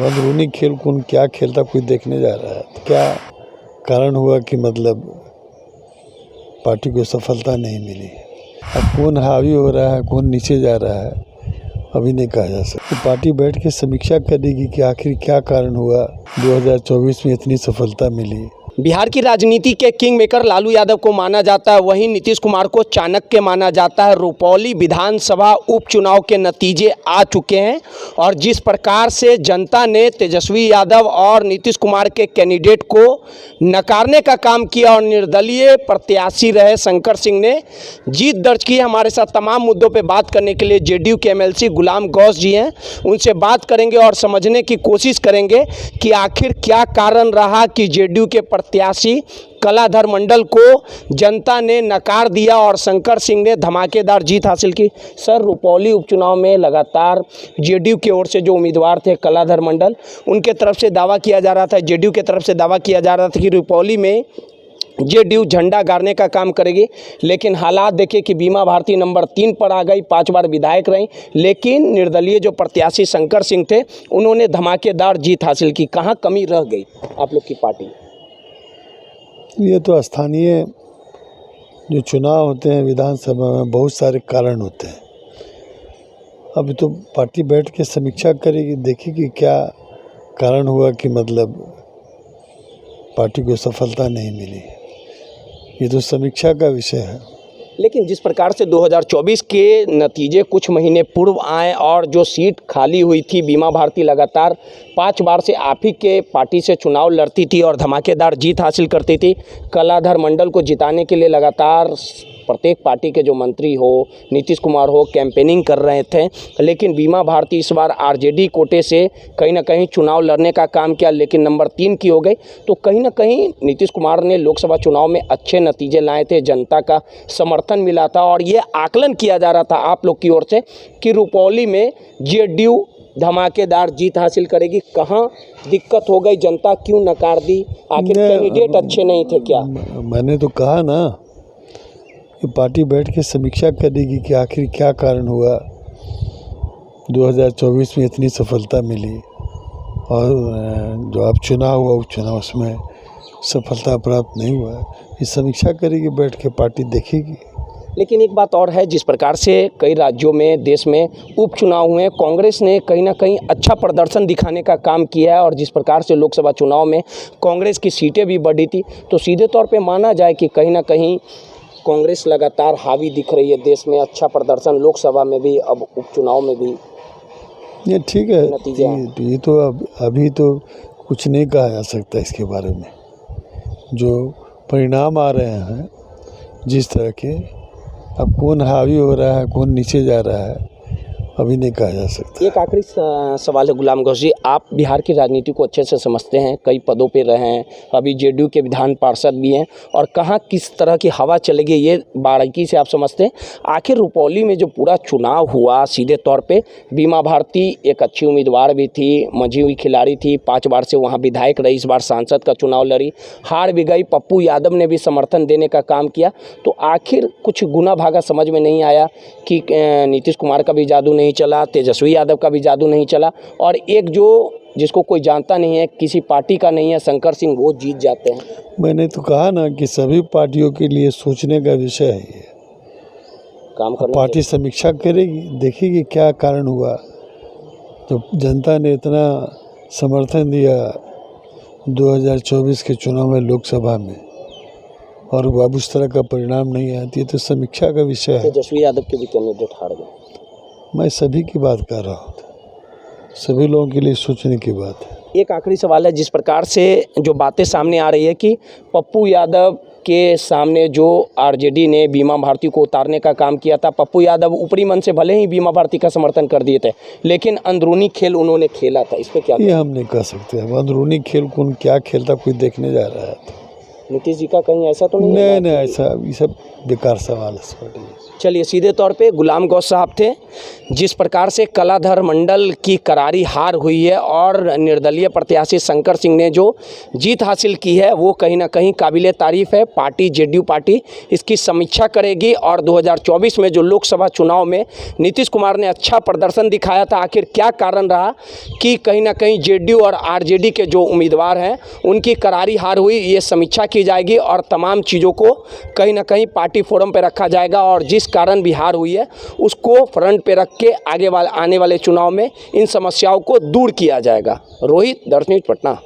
अंदरूनी खेल कौन क्या खेलता कोई देखने जा रहा है। तो क्या कारण हुआ कि मतलब पार्टी को सफलता नहीं मिली। अब कौन हावी हो रहा है कौन नीचे जा रहा है अभी नहीं कहा जा सकता। तो पार्टी बैठ के समीक्षा करेगी कि आखिर क्या कारण हुआ 2024 में इतनी सफलता मिली। बिहार की राजनीति के किंग मेकर लालू यादव को माना जाता है, वहीं नीतीश कुमार को चाणक्य माना जाता है। रुपौली विधानसभा उपचुनाव के नतीजे आ चुके हैं और जिस प्रकार से जनता ने तेजस्वी यादव और नीतीश कुमार के कैंडिडेट को नकारने का काम किया और निर्दलीय प्रत्याशी रहे शंकर सिंह ने जीत दर्ज की। हमारे साथ तमाम मुद्दों पर बात करने के लिए जेडीयू के एमएलसी गुलाम गौस जी हैं, उनसे बात करेंगे और समझने की कोशिश करेंगे कि आखिर क्या कारण रहा कि जेडीयू के प्रत्याशी कलाधर मंडल को जनता ने नकार दिया और शंकर सिंह ने धमाकेदार जीत हासिल की। सर, रुपौली उपचुनाव में लगातार जेडीयू की ओर से जो उम्मीदवार थे कलाधर मंडल, उनके तरफ से दावा किया जा रहा था, जेडीयू की तरफ से दावा किया जा रहा था कि रुपौली में जेडीयू झंडा गाड़ने का काम करेगी, लेकिन हालात देखिए कि बीमा भारती नंबर 3 पर आ गई, 5 बार विधायक रहीं, लेकिन निर्दलीय जो प्रत्याशी शंकर सिंह थे उन्होंने धमाकेदार जीत हासिल की। कहाँ कमी रह गई आप लोग की पार्टी? ये तो स्थानीय जो चुनाव होते हैं विधानसभा में बहुत सारे कारण होते हैं। अभी तो पार्टी बैठ के समीक्षा करेगी, देखेगी क्या कारण हुआ कि मतलब पार्टी को सफलता नहीं मिली। ये तो समीक्षा का विषय है। लेकिन जिस प्रकार से 2024 के नतीजे कुछ महीने पूर्व आए और जो सीट खाली हुई थी, बीमा भारती लगातार 5 बार से आप ही के पार्टी से चुनाव लड़ती थी और धमाकेदार जीत हासिल करती थी। कलाधर मंडल को जिताने के लिए लगातार प्रत्येक पार्टी के जो मंत्री हो, नीतीश कुमार हो, कैंपेनिंग कर रहे थे, लेकिन बीमा भारती इस बार आरजेडी कोटे से कहीं ना कहीं चुनाव लड़ने का काम किया, लेकिन नंबर 3 की हो गई। तो कहीं ना कहीं नीतीश कुमार ने लोकसभा चुनाव में अच्छे नतीजे लाए थे, जनता का समर्थन मिला था और ये आकलन किया जा रहा था आप लोग की ओर से कि रुपौली में जेडीयू धमाकेदार जीत हासिल करेगी। कहाँ दिक्कत हो गई, जनता क्यों नकार दी? आखिर कैंडिडेट अच्छे नहीं थे क्या? मैंने तो कहा ना कि पार्टी बैठ के समीक्षा करेगी कि आखिर क्या कारण हुआ 2024 में इतनी सफलता मिली और जो अब चुनाव हुआ उपचुनाव उसमें सफलता प्राप्त नहीं हुआ। ये समीक्षा करेगी बैठ के, पार्टी देखेगी। लेकिन एक बात और है, जिस प्रकार से कई राज्यों में देश में उपचुनाव हुए, कांग्रेस ने कहीं ना कहीं अच्छा प्रदर्शन दिखाने का काम किया है और जिस प्रकार से लोकसभा चुनाव में कांग्रेस की सीटें भी बढ़ी थी, तो सीधे तौर पे माना जाए कि कहीं ना कहीं कांग्रेस लगातार हावी दिख रही है देश में। अच्छा प्रदर्शन लोकसभा में भी, अब उपचुनाव में भी। ये ठीक है, नतीजे ये तो अभी तो कुछ नहीं कहा जा सकता इसके बारे में। जो परिणाम आ रहे हैं जिस तरह के, अब कौन हावी हो रहा है कौन नीचे जा रहा है अभी नहीं कहा जा सकता। एक आखिरी सवाल है गुलाम गौस जी, आप बिहार की राजनीति को अच्छे से समझते हैं, कई पदों पे रहे हैं, अभी जेडीयू के विधान पार्षद भी हैं और कहाँ किस तरह की हवा चलेगी ये बारीकी से आप समझते हैं। आखिर रुपौली में जो पूरा चुनाव हुआ, सीधे तौर पे बीमा भारती एक अच्छी उम्मीदवार भी थी, मंझी हुई खिलाड़ी थी, 5 बार से वहाँ विधायक रही, इस बार सांसद का चुनाव लड़ी, हार भी गई। पप्पू यादव ने भी समर्थन देने का काम किया। तो आखिर कुछ गुना भागा समझ में नहीं आया कि नीतीश कुमार का भी जादू नहीं चला, तेजस्वी यादव का भी जादू नहीं चला और एक जो जिसको कोई जानता नहीं है, किसी पार्टी का नहीं है, शंकर सिंह, वो जीत जाते हैं। मैंने तो कहा ना कि सभी पार्टियों के लिए सोचने का विषय है ये। काम करना पार्टी समीक्षा करेगी, देखेगी क्या कारण हुआ तो जनता ने इतना समर्थन दिया 2024 के चुनाव में लोकसभा में और अब उस तरह का परिणाम नहीं आती है, तो समीक्षा का विषय है। तेजस्वी यादव के भी कैंडिडेट हार गए। मैं सभी की बात कर रहा हूँ, सभी लोगों के लिए सोचने की बात है। एक आखिरी सवाल है, जिस प्रकार से जो बातें सामने आ रही है कि पप्पू यादव के सामने जो आरजेडी ने बीमा भारती को उतारने का काम किया था, पप्पू यादव ऊपरी मन से भले ही बीमा भारती का समर्थन कर दिए थे, लेकिन अंदरूनी खेल उन्होंने खेला था, इस पर क्या? ये हम नहीं कह सकते। अब अंदरूनी खेल कौन क्या खेलता कोई देखने जा रहा है। नीतीश जी का कहीं ऐसा तो नहीं नहीं है? नहीं, ऐसा ये सब बेकार सवाल है सर। चलिए, सीधे तौर पे गुलाम गौस साहब थे। जिस प्रकार से कलाधर मंडल की करारी हार हुई है और निर्दलीय प्रत्याशी शंकर सिंह ने जो जीत हासिल की है वो कहीं ना कहीं काबिले तारीफ़ है। पार्टी जेडीयू पार्टी इसकी समीक्षा करेगी और 2024 में जो लोकसभा चुनाव में नीतीश कुमार ने अच्छा प्रदर्शन दिखाया था, आखिर क्या कारण रहा कि कहीं ना कहीं जेडीयू और आरजेडी के जो उम्मीदवार हैं उनकी करारी हार हुई, ये समीक्षा की जाएगी और तमाम चीज़ों को कहीं ना कहीं पार्टी फोरम पर रखा जाएगा और जिस कारण भी हार हुई है उसको फ्रंट पे रख के आने वाले चुनाव में इन समस्याओं को दूर किया जाएगा। रोहित, दर्श न्यूज़, पटना।